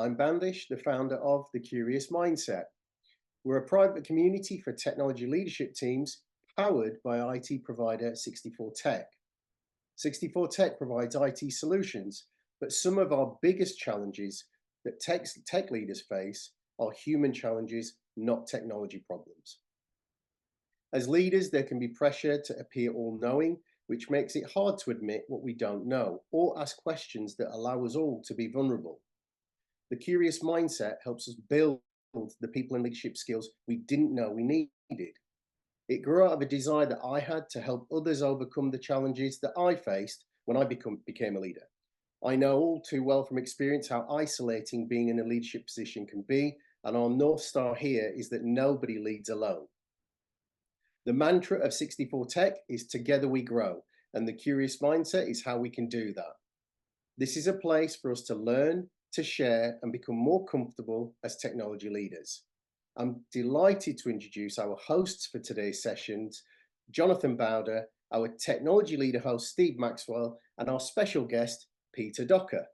I'm Bandish, the founder of The Curious Mindset. We're a private community for technology leadership teams powered by IT provider 64 Tech. 64 Tech provides IT solutions, but some of our biggest challenges that tech leaders face are human challenges, not technology problems. As leaders, there can be pressure to appear all-knowing, which makes it hard to admit what we don't know or ask questions that allow us all to be vulnerable. The Curious Mindset helps us build the people and leadership skills we didn't know we needed. It grew out of a desire that I had to help others overcome the challenges that I faced when I became a leader. I know all too well from experience how isolating being in a leadership position can be, and our North Star here is that nobody leads alone. The mantra of 64 Tech is Together We Grow, and the Curious Mindset is how we can do that. This is a place for us to learn, to share, and become more comfortable as technology leaders. I'm delighted to introduce our hosts for today's sessions, Jonathan Bowder, our technology leader host, Steve Maxwell, and our special guest, Peter Docker.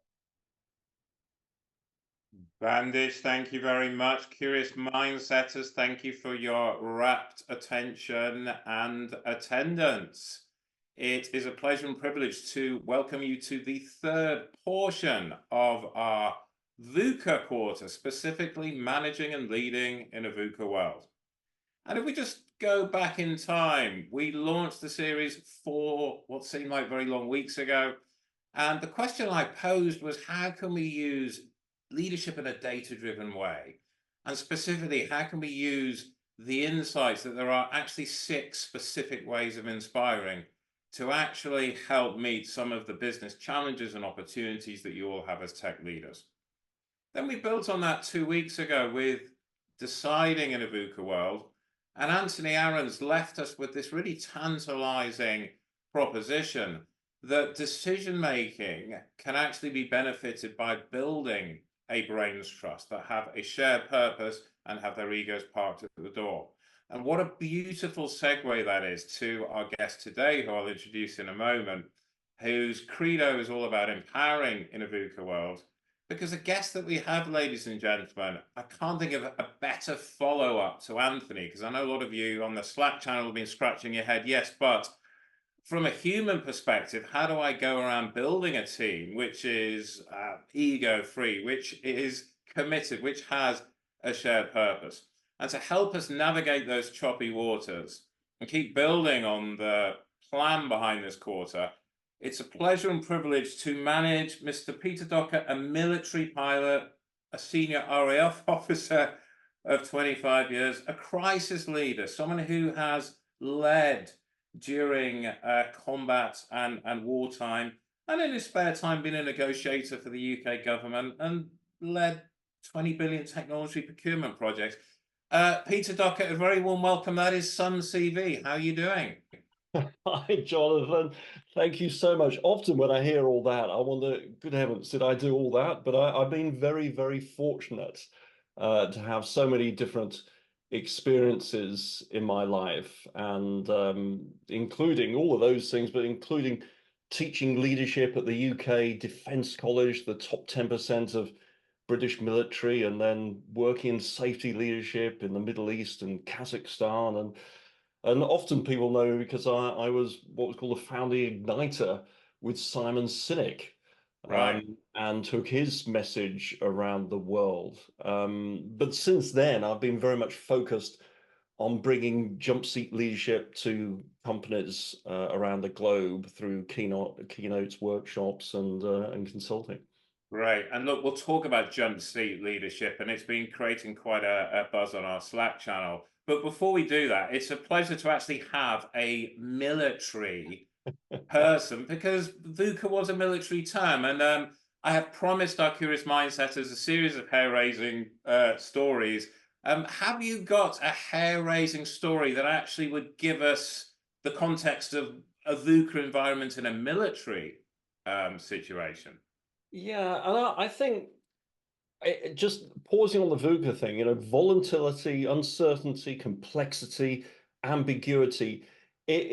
Bandish, thank you very much. Curious Mindsetters, thank you for your rapt attention and attendance. It is a pleasure and privilege to welcome you to the third portion of our VUCA quarter, specifically managing and leading in a VUCA world. And if we just go back in time, we launched the series 4 what seemed like very long weeks ago. And the question I posed was, how can we use leadership in a data-driven way? And specifically, how can we use the insights that there are actually 6 specific ways of inspiring to actually help meet some of the business challenges and opportunities that you all have as tech leaders? Then we built on that 2 weeks ago with deciding in a VUCA world, and Anthony Aarons left us with this really tantalizing proposition that decision-making can actually be benefited by building a brains trust that have a shared purpose and have their egos parked at the door. And what a beautiful segue that is to our guest today, who I'll introduce in a moment, whose credo is all about empowering in a VUCA world. Because the guest that we have, ladies and gentlemen, I can't think of a better follow-up to Anthony, because I know a lot of you on the Slack channel have been scratching your head, yes, but from a human perspective, how do I go around building a team which is ego-free, which is committed, which has a shared purpose? And to help us navigate those choppy waters and keep building on the plan behind this quarter, it's a pleasure and privilege to manage Mr. Peter Docker, a military pilot, a senior RAF officer of 25 years, a crisis leader, someone who has led during combat and wartime, and in his spare time been a negotiator for the UK government and led 20 billion technology procurement projects. Peter Docker, a very warm welcome. That is some CV. How are you doing? Hi, Jonathan. Thank you so much. Often when I hear all that, I wonder, good heavens, did I do all that? But I've been very, very fortunate to have so many different experiences in my life, and including all of those things, but including teaching leadership at the UK Defence College, the top 10% of British military, and then working in safety leadership in the Middle East and Kazakhstan. And often people know me because I was what was called a founding igniter with Simon Sinek, Right. and took his message around the world. But since then, I've been very much focused on bringing jump seat leadership to companies around the globe through keynotes, workshops, and consulting. Right. And look, we'll talk about jump seat leadership, and it's been creating quite a buzz on our Slack channel. But before we do that, it's a pleasure to actually have a military person, because VUCA was a military term. And I have promised our Curious Mindsetters a series of hair-raising stories. Have you got a hair-raising story that actually would give us the context of a VUCA environment in a military situation? Yeah, and I think just pausing on the VUCA thing, volatility, uncertainty, complexity, ambiguity, it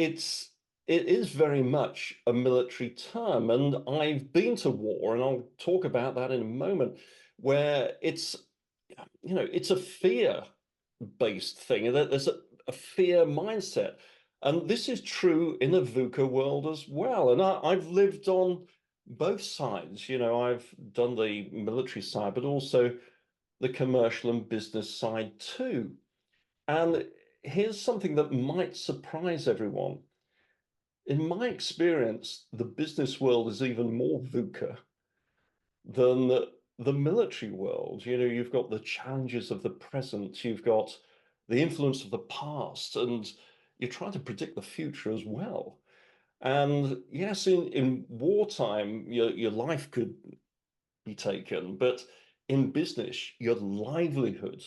is very much a military term. And I've been to war, and I'll talk about that in a moment, where it's, it's a fear-based thing. There's a fear mindset. And this is true in the VUCA world as well. And I've lived on both sides. I've done the military side, but also the commercial and business side too. And here's something that might surprise everyone. In my experience, the business world is even more VUCA than the military world. You've got the challenges of the present, you've got the influence of the past, and you're trying to predict the future as well. And yes, in wartime, your life could be taken, but in business, your livelihood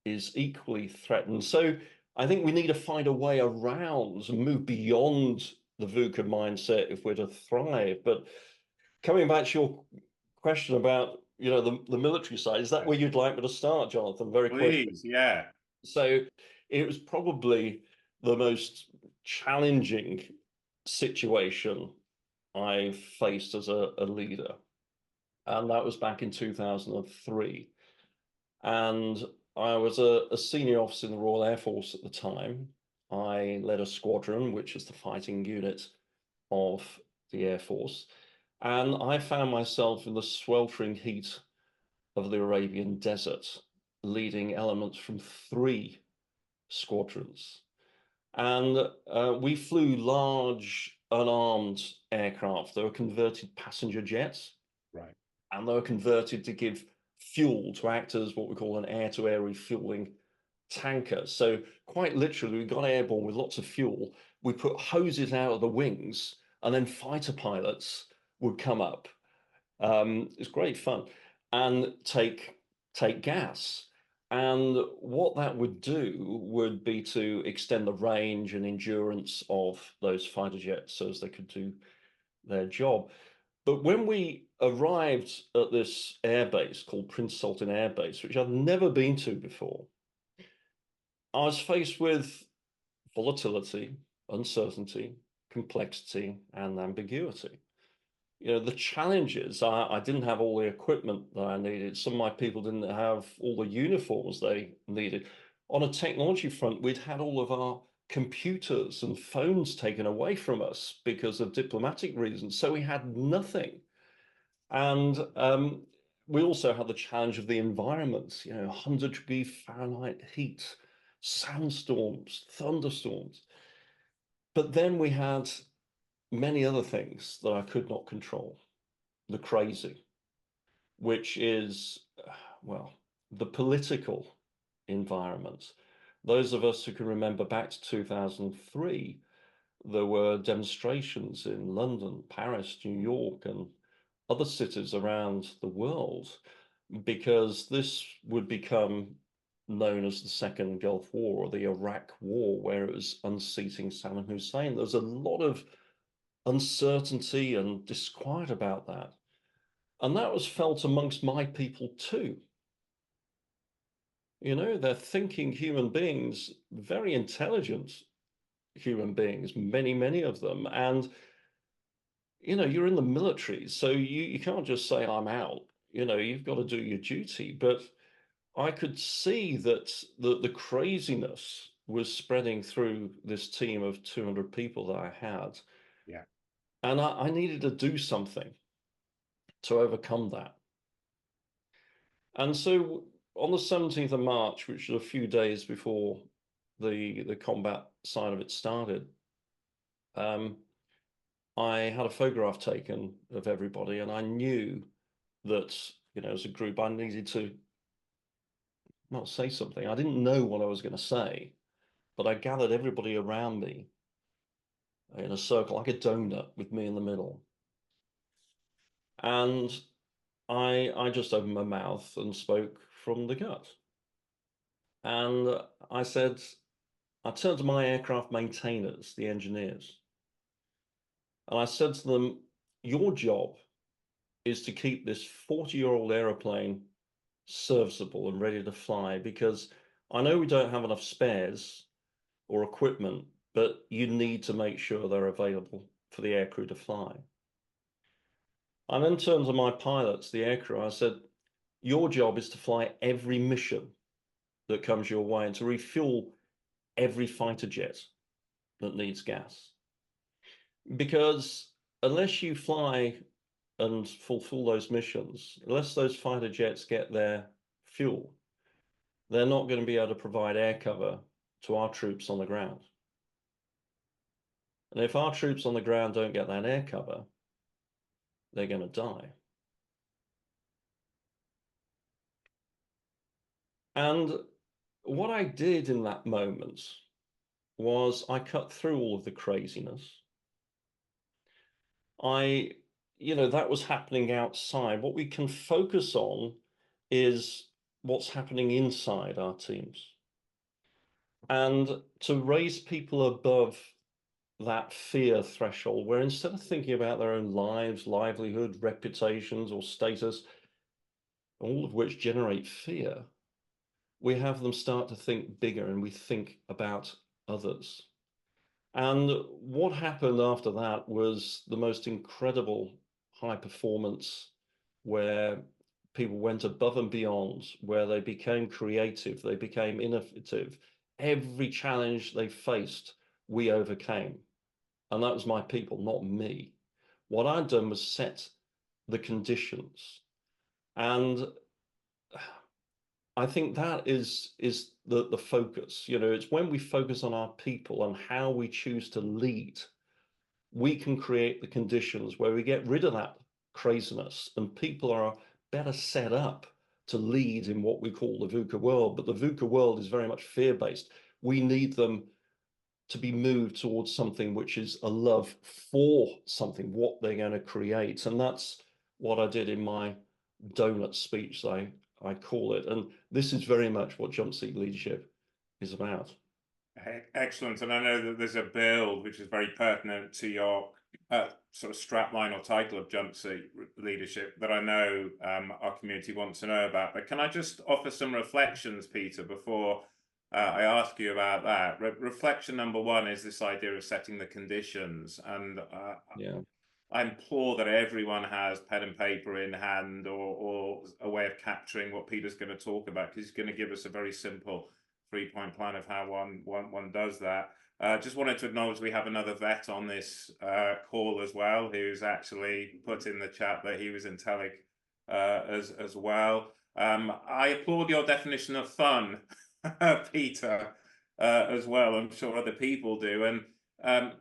is equally threatened. So I think we need to find a way around and move beyond the VUCA mindset if we're to thrive. But coming back to your question about the military side, is that where you'd like me to start, Jonathan? Very quickly. Please, yeah. So it was probably the most challenging situation I faced as a leader, and that was back in 2003. And I was a senior officer in the Royal Air Force at the time. I led a squadron, which is the fighting unit of the Air Force. And I found myself in the sweltering heat of the Arabian Desert, leading elements from 3 squadrons. And we flew large, unarmed aircraft. They were converted passenger jets. Right. And they were converted to give fuel to act as what we call an air-to-air refueling tanker. So quite literally, we got airborne with lots of fuel. We put hoses out of the wings, and then fighter pilots would come up. It's great fun, and take gas. And what that would do would be to extend the range and endurance of those fighter jets so as they could do their job. But when we arrived at this airbase called Prince Sultan Air Base, which I've never been to before, I was faced with volatility, uncertainty, complexity, and ambiguity. The challenges, I didn't have all the equipment that I needed. Some of my people didn't have all the uniforms they needed. On a technology front, we'd had all of our computers and phones taken away from us because of diplomatic reasons. So we had nothing. And we also had the challenge of the environment, 100-degree Fahrenheit heat, sandstorms, thunderstorms. But then we had many other things that I could not control. The crazy, which is, well, the political environment. Those of us who can remember back to 2003, there were demonstrations in London, Paris, New York, and other cities around the world, because this would become known as the Second Gulf War or the Iraq War, where it was unseating Saddam Hussein. There's a lot of uncertainty and disquiet about that. And that was felt amongst my people too. They're thinking human beings, very intelligent human beings, many, many of them. And, you're in the military, so you can't just say, I'm out. You've got to do your duty. But I could see that the craziness was spreading through this team of 200 people that I had. Yeah. And I needed to do something to overcome that. And so on the 17th of March, which was a few days before the combat side of it started, I had a photograph taken of everybody, and I knew that, as a group, I needed to not say something. I didn't know what I was going to say, but I gathered everybody around me in a circle, like a donut, with me in the middle. And I just opened my mouth and spoke from the gut. And I said, I turned to my aircraft maintainers, the engineers, and I said to them, your job is to keep this 40-year-old aeroplane serviceable and ready to fly, because I know we don't have enough spares or equipment, but you need to make sure they're available for the aircrew to fly. I then turned to my pilots, the aircrew, I said, Your job is to fly every mission that comes your way and to refuel every fighter jet that needs gas. Because unless you fly and fulfill those missions, unless those fighter jets get their fuel, they're not going to be able to provide air cover to our troops on the ground. And if our troops on the ground don't get that air cover, they're going to die. And what I did in that moment was I cut through all of the craziness. That was happening outside. What we can focus on is what's happening inside our teams. And to raise people above that fear threshold, where instead of thinking about their own lives, livelihood, reputations, or status, all of which generate fear, we have them start to think bigger and we think about others. And what happened after that was the most incredible high performance where people went above and beyond, where they became creative, they became innovative. Every challenge they faced, we overcame. And that was my people, not me. What I'd done was set the conditions. And I think that is the focus. It's when we focus on our people and how we choose to lead, we can create the conditions where we get rid of that craziness and people are better set up to lead in what we call the VUCA world. But the VUCA world is very much fear-based. We need them to be moved towards something which is a love for something, what they're going to create. And that's what I did in my donut speech, I call it. And this is very much what Jump Seat Leadership is about. Excellent. And I know that there's a build which is very pertinent to your sort of strapline or title of Jump Seat Leadership that I know our community wants to know about. But can I just offer some reflections, Peter, before I ask you about that? Reflection number one is this idea of setting the conditions. And Yeah. I implore that everyone has pen and paper in hand or a way of capturing what Peter's going to talk about, because he's going to give us a very simple 3-point plan of how one does that. Just wanted to acknowledge we have another vet on this call as well, who's actually put in the chat that he was in Telig as well. I applaud your definition of fun, Peter, as well. I'm sure other people do. And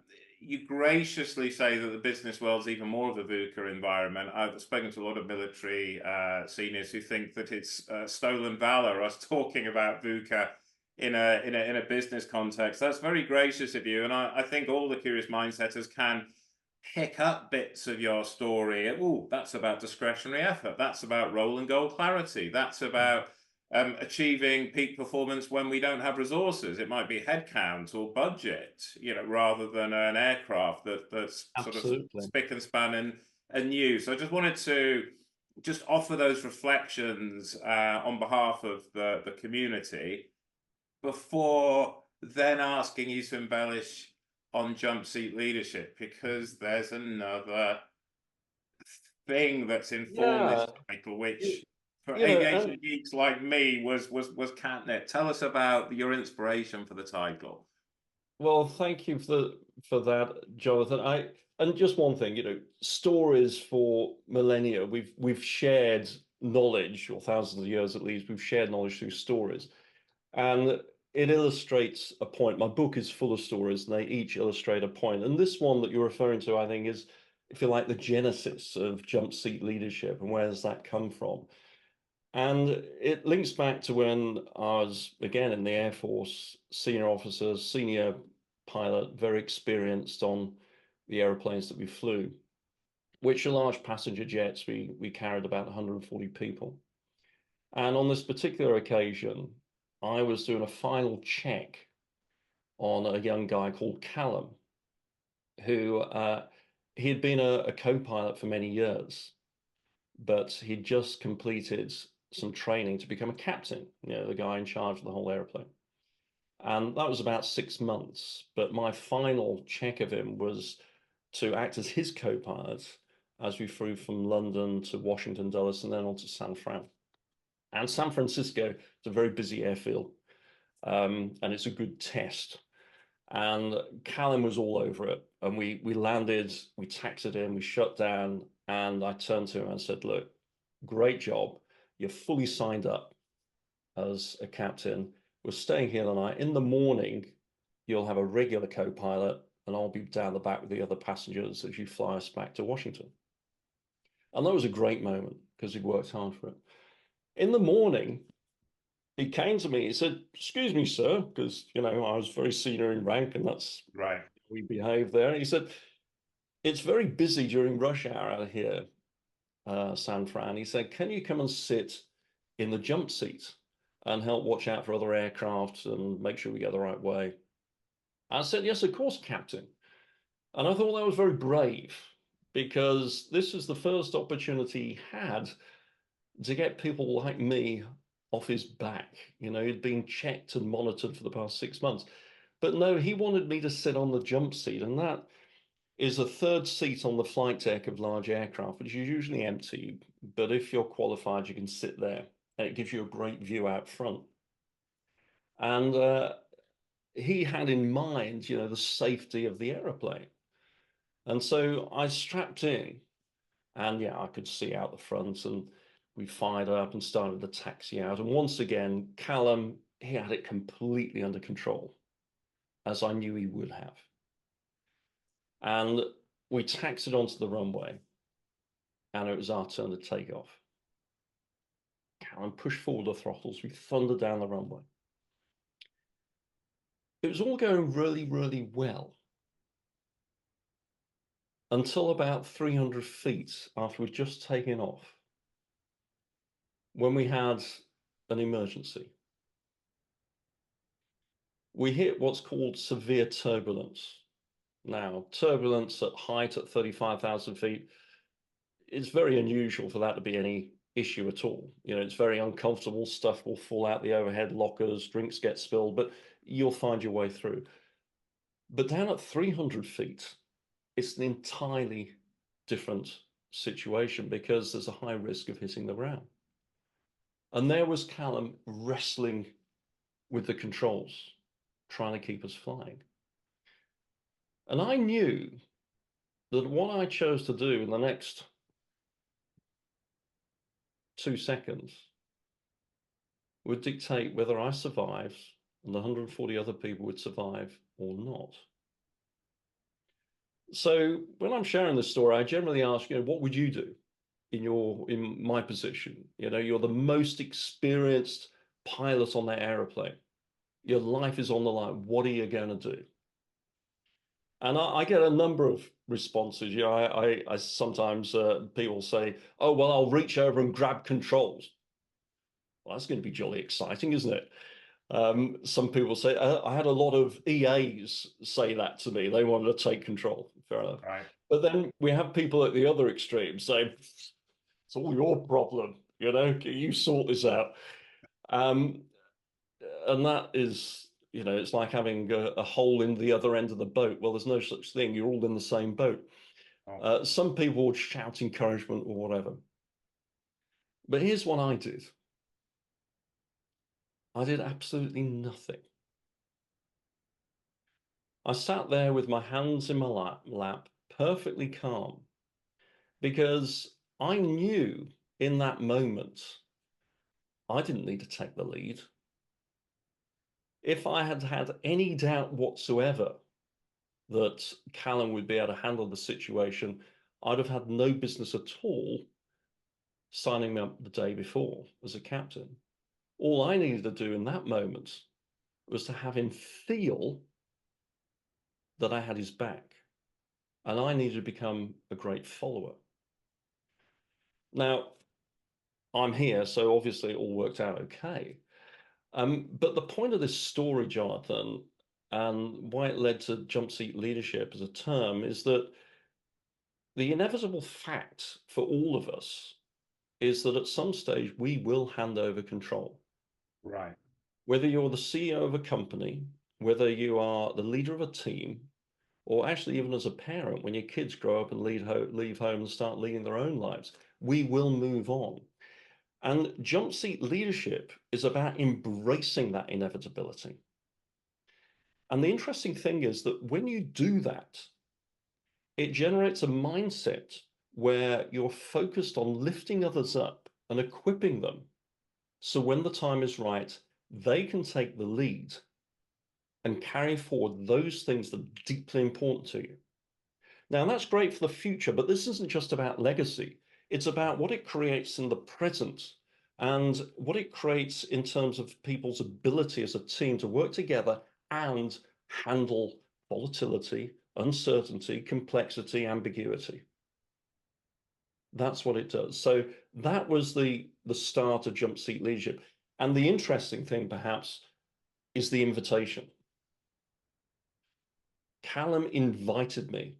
you graciously say that the business world's even more of a VUCA environment. I've spoken to a lot of military seniors who think that it's stolen valor, us talking about VUCA in a business context. That's very gracious of you. And I think all the curious mindsetters can pick up bits of your story. Oh, that's about discretionary effort. That's about role and goal clarity. That's about achieving peak performance when we don't have resources. It might be headcount or budget, rather than an aircraft that's Absolutely. sort of spick and span and new. So I just wanted to just offer those reflections on behalf of the community before then asking you to embellish on Jump Seat Leadership, because there's another thing that's informed this title, which for aviation geeks like me was catnip. Tell us about your inspiration for the title. Well, thank you for that, Jonathan. And just one thing, stories for millennia. We've shared knowledge, or thousands of years at least. We've shared knowledge through stories, and it illustrates a point. My book is full of stories, and they each illustrate a point. And this one that you're referring to, I think, is, if you like, the genesis of Jump Seat Leadership, and where does that come from? And it links back to when I was, again, in the Air Force, senior officer, senior pilot, very experienced on the airplanes that we flew, which are large passenger jets. We carried about 140 people. And on this particular occasion, I was doing a final check on a young guy called Callum, who he had been a co-pilot for many years, but he'd just completed some training to become a captain, the guy in charge of the whole airplane. And that was about 6 months. But my final check of him was to act as his co-pilot as we flew from London to Washington Dulles and then on to San Fran. And San Francisco is a very busy airfield, and it's a good test. And Callum was all over it. And we landed, we taxied in, we shut down, and I turned to him and said, look, great job. You're fully signed up as a captain. We're staying here tonight. In the morning, you'll have a regular co-pilot, and I'll be down the back with the other passengers as you fly us back to Washington. And that was a great moment because he'd worked hard for it. In the morning, he came to me, he said, excuse me, sir, because, you know, I was very senior in rank and that's Right. we behave there. And he said, it's very busy during rush hour out here, San Fran. He said, can you come and sit in the jump seat and help watch out for other aircraft and make sure we go the right way? I said, yes, of course, Captain. And I thought that was very brave because this is the first opportunity he had to get people like me off his back. You know, he'd been checked and monitored for the past 6 months. But no, he wanted me to sit on the jump seat, and that is a third seat on the flight deck of large aircraft, which is usually empty. But if you're qualified, you can sit there, and it gives you a great view out front. And he had in mind, you know, the safety of the aeroplane. And so I strapped in, and yeah, I could see out the front, and we fired up and started to taxi out. And once again, Callum, he had it completely under control, as I knew he would have. And we taxied onto the runway, and it was our turn to take off. Callum pushed forward the throttles. We thundered down the runway. It was all going really, really well until about 300 feet after we'd just taken off, when we had an emergency. We hit what's called severe turbulence. Now, turbulence at height at 35,000 feet, it's very unusual for that to be any issue at all. You know, it's very uncomfortable. Stuff will fall out the overhead lockers, drinks get spilled, but you'll find your way through. But down at 300 feet, it's an entirely different situation because there's a high risk of hitting the ground. And there was Callum wrestling with the controls, trying to keep us flying. And I knew that what I chose to do in the next 2 seconds would dictate whether I survived and the 140 other people would survive or not. So when I'm sharing this story, I generally ask, you know, what would you do in my position? You know, you're the most experienced pilot on that airplane. Your life is on the line. What are you going to do? And I get a number of responses. You know, I sometimes people say, oh, well, I'll reach over and grab controls. Well, that's going to be jolly exciting, isn't it? Some people say, I had a lot of EAs say that to me. They wanted to take control. Fair enough. Right. But then we have people at the other extreme saying, it's all your problem. You know, you sort this out. And that is, you know, it's like having a hole in the other end of the boat. Well, there's no such thing. You're all in the same boat. Oh. Some people would shout encouragement or whatever. But here's what I did. I did absolutely nothing. I sat there with my hands in my lap, perfectly calm, because I knew in that moment I didn't need to take the lead. If I had had any doubt whatsoever that Callum would be able to handle the situation, I'd have had no business at all signing me up the day before as a captain. All I needed to do in that moment was to have him feel that I had his back, and I needed to become a great follower. Now, I'm here, so obviously it all worked out okay. But the point of this story, Jonathan, and why it led to jump seat leadership as a term, is that the inevitable fact for all of us is that at some stage we will hand over control. Right. Whether you're the CEO of a company, whether you are the leader of a team, or actually even as a parent, when your kids grow up and leave home and start leading their own lives, we will move on. And jump seat leadership is about embracing that inevitability. And the interesting thing is that when you do that, it generates a mindset where you're focused on lifting others up and equipping them. So when the time is right, they can take the lead and carry forward those things that are deeply important to you. Now, that's great for the future, but this isn't just about legacy. It's about what it creates in the present and what it creates in terms of people's ability as a team to work together and handle volatility, uncertainty, complexity, ambiguity. That's what it does. So that was the start of jump seat leadership. And the interesting thing, perhaps, is the invitation. Callum invited me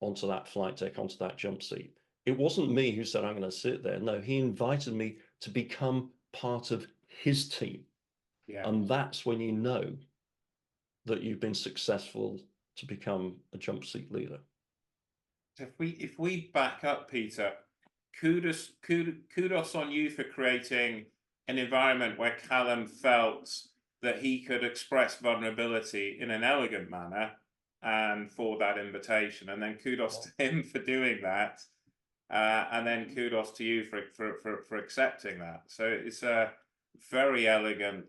onto that flight deck, onto that jump seat. It wasn't me who said, I'm going to sit there. No, he invited me to become part of his team. Yeah. And that's when you know that you've been successful to become a jump seat leader. If we back up, Peter, kudos on you for creating an environment where Callum felt that he could express vulnerability in an elegant manner, and for that invitation, and then kudos to him for doing that, and then kudos to you for accepting that. So it's a very elegant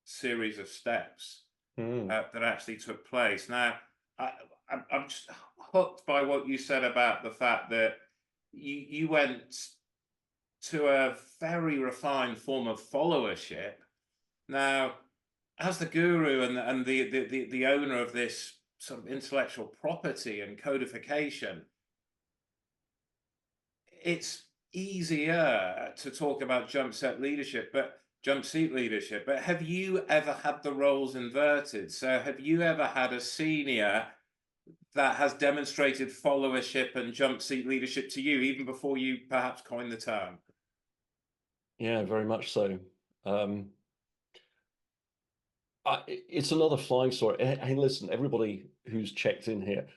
series of steps that actually took place. Now, I'm just hooked by what you said about the fact that you went to a very refined form of followership. Now, as the guru and the owner of this sort of intellectual property and codification, it's easier to talk about jump seat leadership, but have you ever had the roles inverted? So have you ever had a senior that has demonstrated followership and jump seat leadership to you, even before you perhaps coined the term? Yeah, very much so. It's another flying story. Hey, listen, everybody who's checked in here,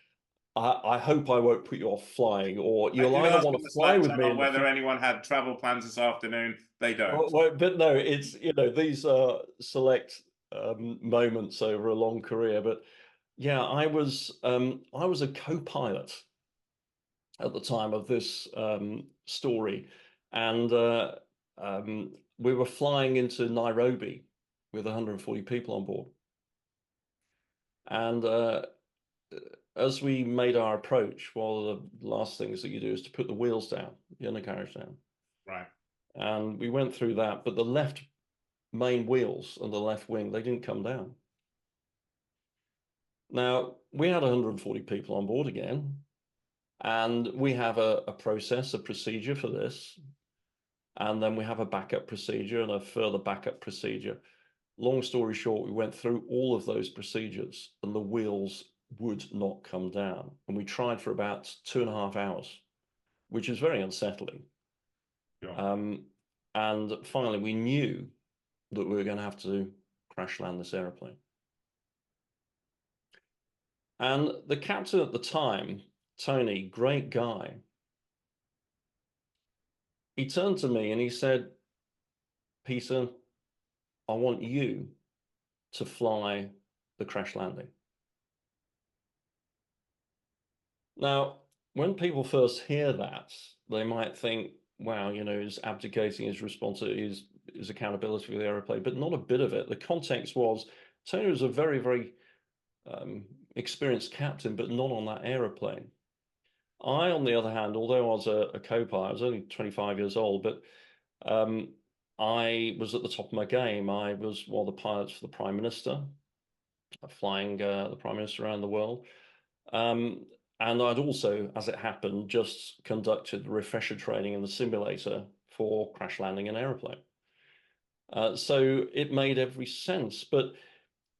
I hope I won't put you off flying, or you'll either want to fly with me on whether anyone had travel plans this afternoon. They don't. Well, but no, it's, these are select moments over a long career. But yeah, I was a co-pilot at the time of this story, and we were flying into Nairobi with 140 people on board. And as we made our approach, one of the last things that you do is to put the wheels down, the undercarriage down. Right. And we went through that, but the left main wheels and the left wing, they didn't come down. Now, we had 140 people on board again, and we have a process, a procedure for this. And then we have a backup procedure and a further backup procedure. Long story short, we went through all of those procedures and the wheels would not come down. And we tried for about 2.5 hours, which is very unsettling. Sure. And finally, we knew that we were going to have to crash land this airplane. And the captain at the time, Tony, great guy, he turned to me and he said, Peter, I want you to fly the crash landing. Now, when people first hear that, they might think, wow, he's abdicating his responsibility, his accountability for the aeroplane, but not a bit of it. The context was Tony was a very, very experienced captain, but not on that aeroplane. I, on the other hand, although I was a co-pilot, I was only 25 years old, but I was at the top of my game. I was one of the pilots for the Prime Minister, flying the Prime Minister around the world. And I'd also, as it happened, just conducted refresher training in the simulator for crash landing an aeroplane. So it made every sense. But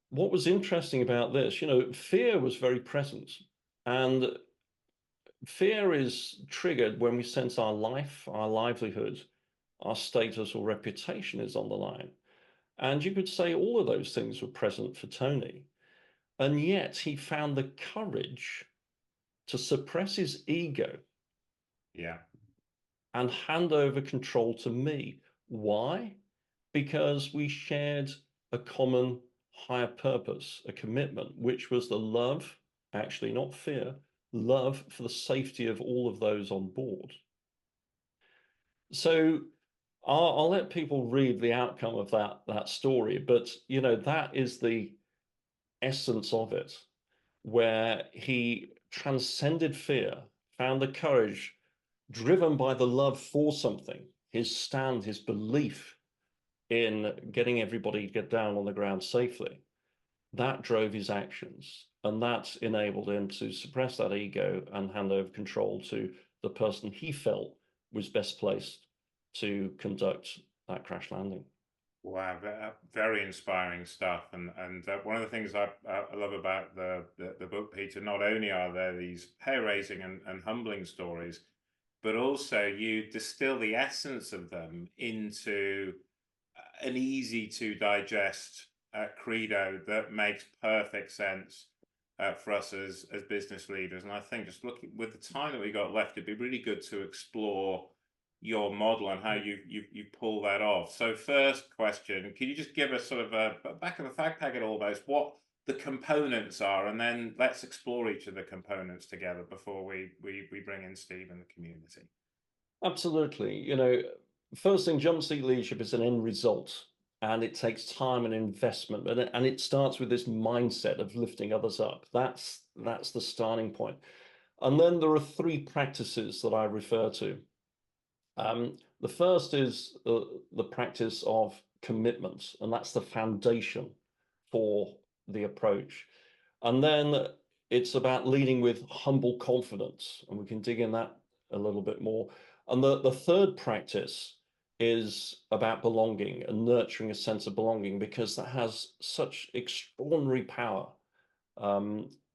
what was interesting about this, fear was very present. And fear is triggered when we sense our life, our livelihood, our status or reputation is on the line. And you could say all of those things were present for Tony. And yet he found the courage to suppress his ego, yeah, and hand over control to me Why? Because we shared a common higher purpose, a commitment, which was the love, actually not fear, love for the safety of all of those on board. So I'll let people read the outcome of that story, but that is the essence of it, where he transcended fear, found the courage, driven by the love for something, his stand, his belief in getting everybody to get down on the ground safely. That drove his actions, and that enabled him to suppress that ego and hand over control to the person he felt was best placed to conduct that crash landing. Wow, very inspiring stuff. And one of the things I love about the book, Peter, not only are there these hair-raising and humbling stories, but also you distill the essence of them into an easy to digest credo that makes perfect sense for us as business leaders. And I think just looking with the time that we got left, it'd be really good to explore your model and how you pull that off. So first question, can you just give us sort of a back of the fag packet almost what the components are, and then let's explore each of the components together before we bring in Steve and the community. Absolutely. First thing, jump seat leadership is an end result, and it takes time and investment, and it starts with this mindset of lifting others up. That's the starting point. And then there are three practices that I refer to. The first is the practice of commitment, and that's the foundation for the approach. And then it's about leading with humble confidence, and we can dig in that a little bit more. And the third practice is about belonging and nurturing a sense of belonging, because that has such extraordinary power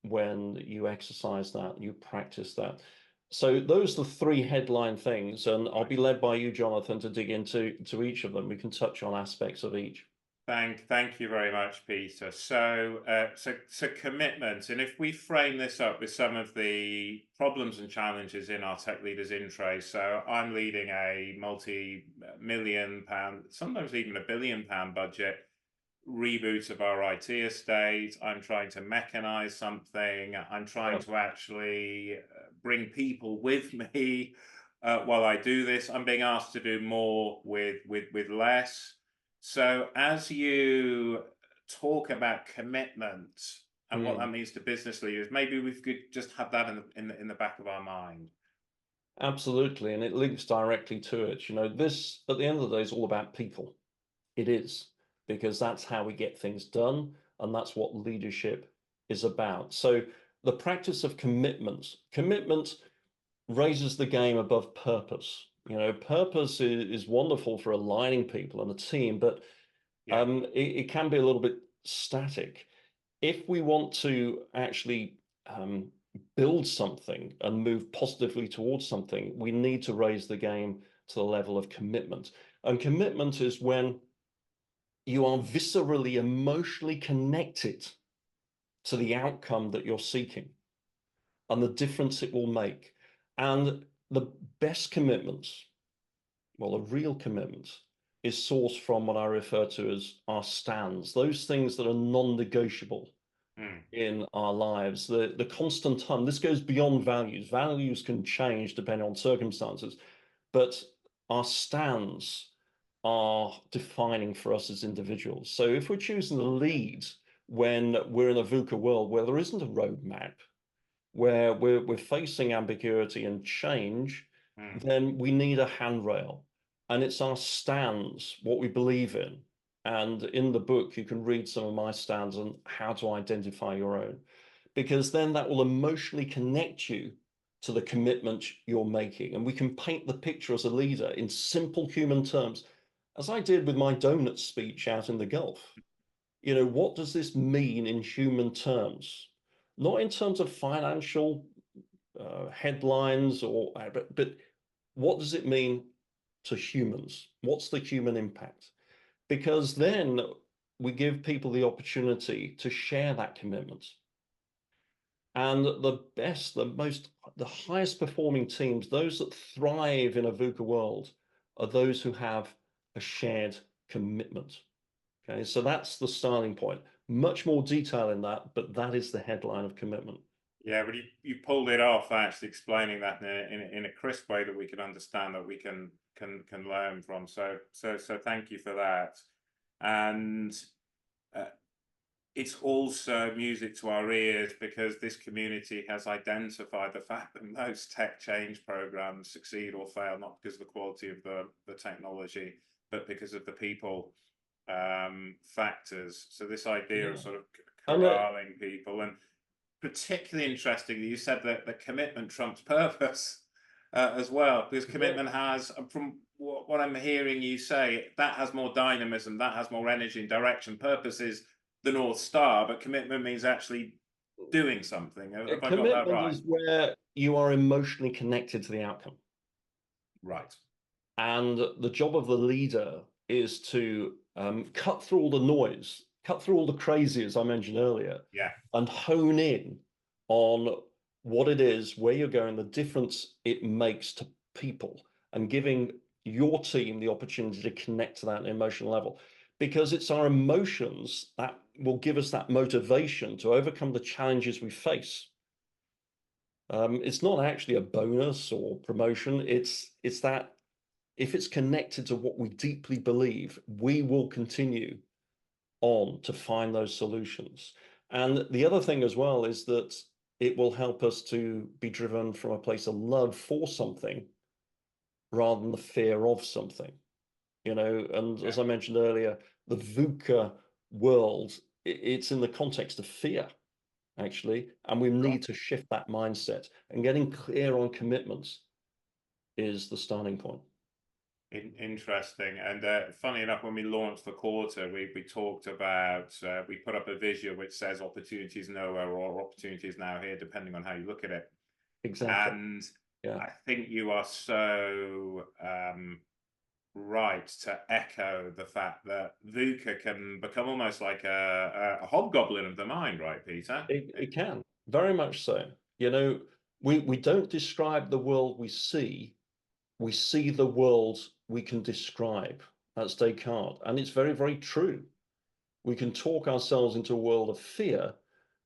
when you exercise that, you practice that. So those are the three headline things, and I'll be led by you, Jonathan, to dig into each of them. We can touch on aspects of each. Thank you very much, Peter. So commitment, and if we frame this up with some of the problems and challenges in our tech leaders intro, so I'm leading a multi-million pound, sometimes even £1 billion budget reboot of our IT estate. I'm trying to mechanize something. I'm trying to actually bring people with me while I do this. I'm being asked to do more with less. So as you talk about commitment and what that means to business leaders, maybe we could just have that in the back of our mind. Absolutely, and it links directly to it. This at the end of the day is all about people. It is, because that's how we get things done, and that's what leadership is about. So the practice of commitment raises the game above purpose. Purpose is wonderful for aligning people and a team, but it can be a little bit static. If we want to actually build something and move positively towards something, we need to raise the game to the level of commitment. And commitment is when you are viscerally, emotionally connected to the outcome that you're seeking and the difference it will make. And the best commitments, well, a real commitment, is sourced from what I refer to as our stands, those things that are non-negotiable in our lives. The constant hunt, this goes beyond values. Values can change depending on circumstances, but our stands are defining for us as individuals. So if we're choosing to lead when we're in a VUCA world where there isn't a roadmap, where we're facing ambiguity and change, then we need a handrail. And it's our stands, what we believe in. And in the book, you can read some of my stands on how to identify your own, because then that will emotionally connect you to the commitment you're making. And we can paint the picture as a leader in simple human terms, as I did with my donut speech out in the Gulf. What does this mean in human terms? Not in terms of financial headlines, but what does it mean to humans? What's the human impact? Because then we give people the opportunity to share that commitment. And the best, the highest performing teams, those that thrive in a VUCA world, are those who have a shared commitment. Okay, so that's the starting point. Much more detail in that, but that is the headline of commitment. Yeah, but you pulled it off, actually explaining that in a crisp way that we can understand, that we can learn from. So thank you for that. And it's also music to our ears, because this community has identified the fact that most tech change programs succeed or fail not because of the quality of the technology, but because of the people factors. So this idea of sort of corralling people, and particularly interesting that you said that the commitment trumps purpose as well, because commitment has, from what I'm hearing you say, that has more dynamism, that has more energy and direction. Purpose is the North Star, but commitment means actually doing something. Have I got that right? Commitment is where you are emotionally connected to the outcome. Right. And the job of the leader is to cut through all the noise, cut through all the crazy, as I mentioned earlier, Yeah. and hone in on what it is, where you're going, the difference it makes to people, and giving your team the opportunity to connect to that emotional level. Because it's our emotions that will give us that motivation to overcome the challenges we face. It's not actually a bonus or promotion. It's that if it's connected to what we deeply believe, we will continue on to find those solutions. And the other thing as well is that it will help us to be driven from a place of love for something rather than the fear of something. And as I mentioned earlier, the VUCA world, it's in the context of fear, actually, and we need to shift that mindset, and getting clear on commitments is the starting point. Interesting. And funny enough, when we launched the quarter, we talked about, we put up a visual which says opportunities nowhere or opportunities now here, depending on how you look at it. Exactly. And I think you are so right to echo the fact that VUCA can become almost like a hobgoblin of the mind, right, Peter? It can, very much so. We don't describe the world we see the world we can describe. That's Descartes. And it's very, very true. We can talk ourselves into a world of fear,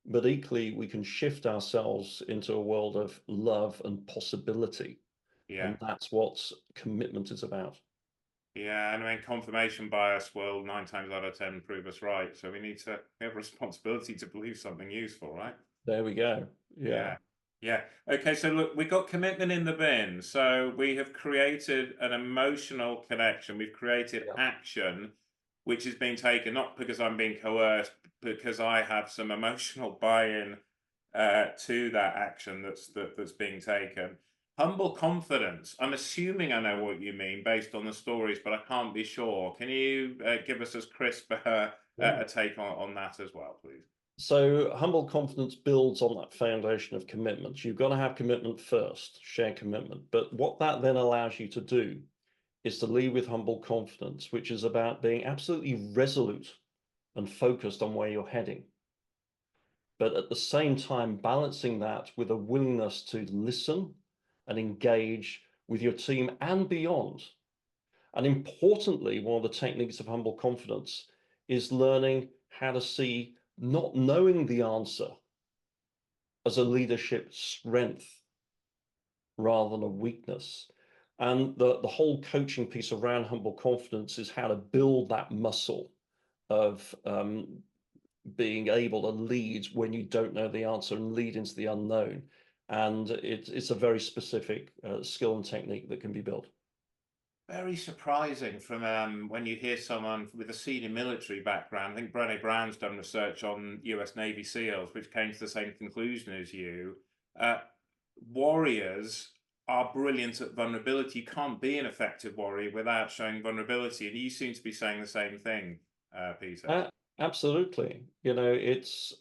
but equally we can shift ourselves into a world of love and possibility. Yeah. And that's what commitment is about. Yeah, and I mean, confirmation bias will 9 times out of 10 prove us right. So we have a responsibility to believe something useful, right? There we go. Yeah. Yeah. Okay, so look, we got commitment in the bin. So we have created an emotional connection. We've created action, which is being taken not because I'm being coerced, because I have some emotional buy-in to that action that's being taken. Humble confidence. I'm assuming I know what you mean based on the stories, but I can't be sure. Can you give us as crisp a take on that as well, please? So humble confidence builds on that foundation of commitment. You've got to have commitment first, share commitment. But what that then allows you to do is to lead with humble confidence, which is about being absolutely resolute and focused on where you're heading. But at the same time, balancing that with a willingness to listen and engage with your team and beyond. And importantly, one of the techniques of humble confidence is learning how to see not knowing the answer as a leadership strength rather than a weakness. And the whole coaching piece around humble confidence is how to build that muscle of being able to lead when you don't know the answer and lead into the unknown. And it's a very specific skill and technique that can be built. Very surprising from when you hear someone with a senior military background. I think Brené Brown's done research on US Navy SEALs, which came to the same conclusion as you. Warriors are brilliant at vulnerability. You can't be an effective warrior without showing vulnerability. And you seem to be saying the same thing, Peter. Absolutely. It's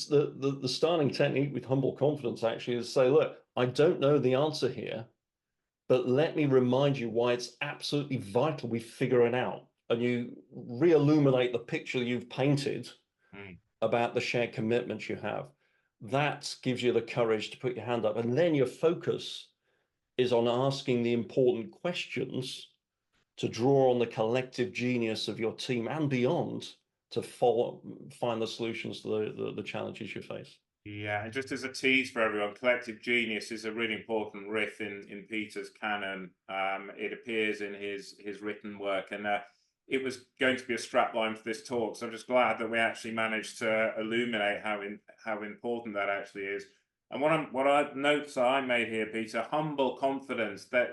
the starting technique with humble confidence actually is to say, look, I don't know the answer here, but let me remind you why it's absolutely vital we figure it out. And you re-illuminate the picture you've painted about the shared commitments you have. That gives you the courage to put your hand up. And then your focus is on asking the important questions to draw on the collective genius of your team and beyond to find the solutions to the challenges you face. Yeah, and just as a tease for everyone, collective genius is a really important riff in Peter's canon. It appears in his written work, and it was going to be a strapline for this talk. So I'm just glad that we actually managed to illuminate how important that actually is. And notes I made here, Peter, humble confidence, that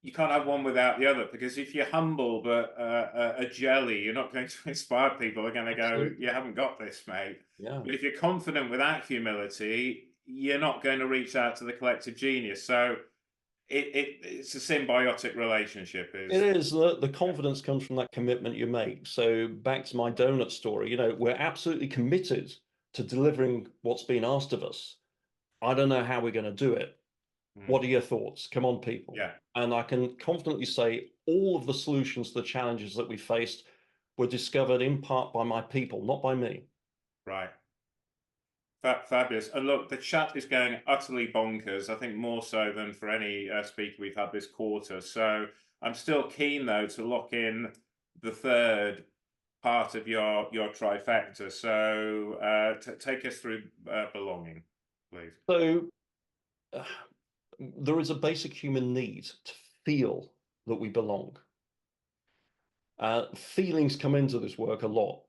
you can't have one without the other, because if you're humble but a jelly, you're not going to inspire people. They're going to go, you haven't got this, mate. Yeah. But if you're confident without humility, you're not going to reach out to the collective genius. So it's a symbiotic relationship. It is. The confidence comes from that commitment you make. So back to my donut story, you know, we're absolutely committed to delivering what's been asked of us. I don't know how we're going to do it. What are your thoughts? Come on, people. Yeah. And I can confidently say all of the solutions to the challenges that we faced were discovered in part by my people, not by me. Right. Fabulous. And look, the chat is going utterly bonkers, I think more so than for any speaker we've had this quarter. So I'm still keen, though, to lock in the third part of your trifecta. So take us through belonging, please. So there is a basic human need to feel that we belong. Feelings come into this work a lot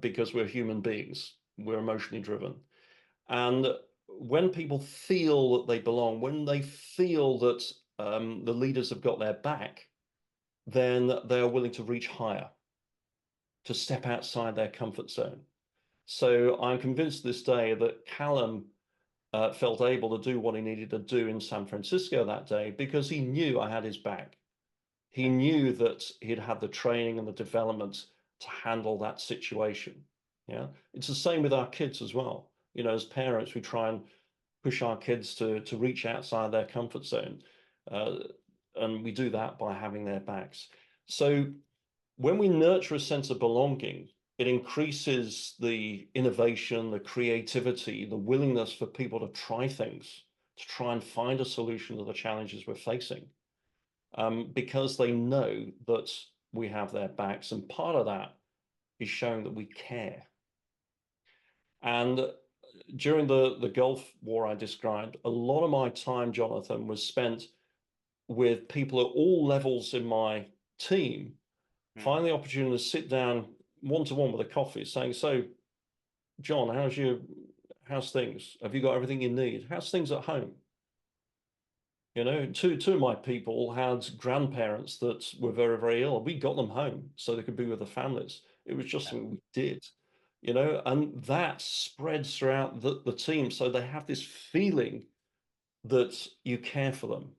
because we're human beings. We're emotionally driven. And when people feel that they belong, when they feel that the leaders have got their back, then they are willing to reach higher, to step outside their comfort zone. So I'm convinced this day that Callum felt able to do what he needed to do in San Francisco that day because he knew I had his back. He knew that he'd had the training and the development to handle that situation. Yeah, it's the same with our kids as well. You know, as parents, we try and push our kids to reach outside their comfort zone. And we do that by having their backs. So when we nurture a sense of belonging, it increases the innovation, the creativity, the willingness for people to try things, to try and find a solution to the challenges we're facing, because they know that we have their backs. And part of that is showing that we care. And during the Gulf War I described, a lot of my time, Jonathan, was spent with people at all levels in my team, finding the opportunity to sit down one-to-one with a coffee, saying, so, John, how's things? Have you got everything you need? How's things at home? You know, two of my people had grandparents that were very, very ill. We got them home so they could be with their families. It was just something we did, you know, and that spreads throughout the team. So they have this feeling that you care for them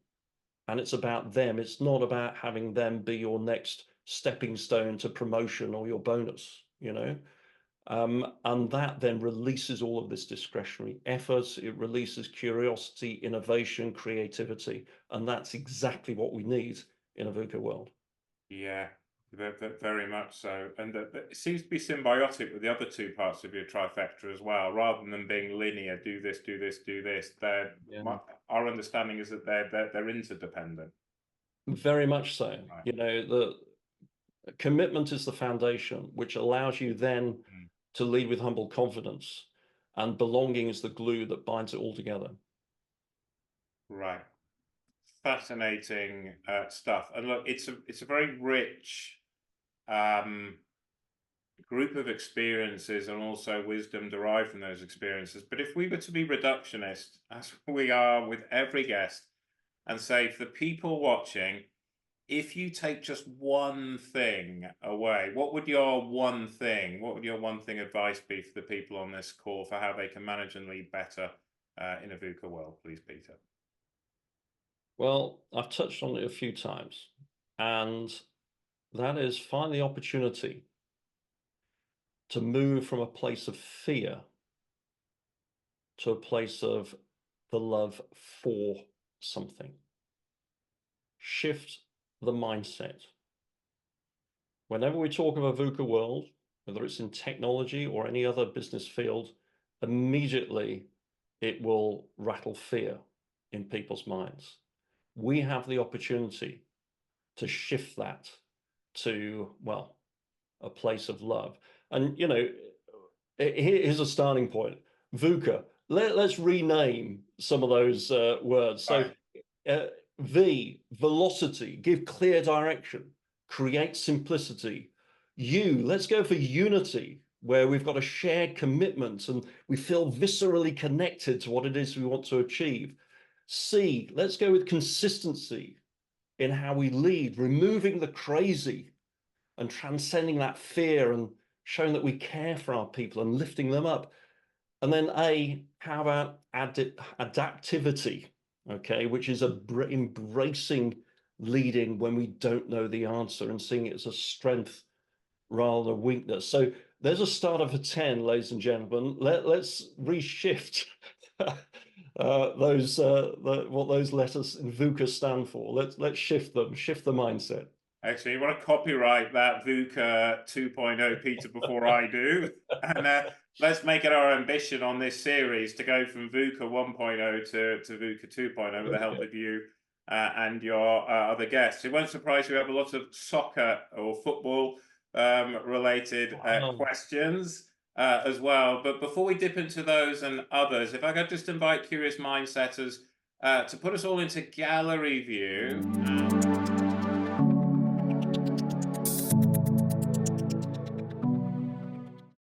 and it's about them. It's not about having them be your next stepping stone to promotion or your bonus, you know. And that then releases all of this discretionary effort. It releases curiosity, innovation, creativity, and that's exactly what we need in a VUCA world. Yeah, very much so. And it seems to be symbiotic with the other two parts of your trifecta as well, rather than being linear, do this, do this, do this. Our understanding is that they're interdependent. Very much so. Right. You know, the commitment is the foundation, which allows you then to lead with humble confidence, and belonging is the glue that binds it all together. Right. Fascinating stuff. And look, it's a very rich group of experiences and also wisdom derived from those experiences. But if we were to be reductionist, as we are with every guest, and say for the people watching, if you take just one thing away, what would your one thing advice be for the people on this call for how they can manage and lead better in a VUCA world, please, Peter? Well, I've touched on it a few times, and that is find the opportunity to move from a place of fear to a place of the love for something. Shift the mindset. Whenever we talk of a VUCA world, whether it's in technology or any other business field, immediately it will rattle fear in people's minds. We have the opportunity to shift that to, well, a place of love. And, you know, here's a starting point. VUCA. Let's rename some of those words. So V, velocity, give clear direction, create simplicity. U, let's go for unity, where we've got a shared commitment and we feel viscerally connected to what it is we want to achieve. C, let's go with consistency in how we lead, removing the crazy and transcending that fear and showing that we care for our people and lifting them up. And then A, how about adaptivity, okay, which is embracing leading when we don't know the answer and seeing it as a strength rather than a weakness. So there's a starter for 10, ladies and gentlemen. Let's reshift what those letters in VUCA stand for. Let's shift them, shift the mindset. Actually, you want to copyright that VUCA 2.0, Peter, before I do. And let's make it our ambition on this series to go from VUCA 1.0 to VUCA 2.0 with the help of you and your other guests. It won't surprise you, we have a lot of soccer or football related questions as well. But before we dip into those and others, if I could just invite Curious Mindsetters to put us all into gallery view.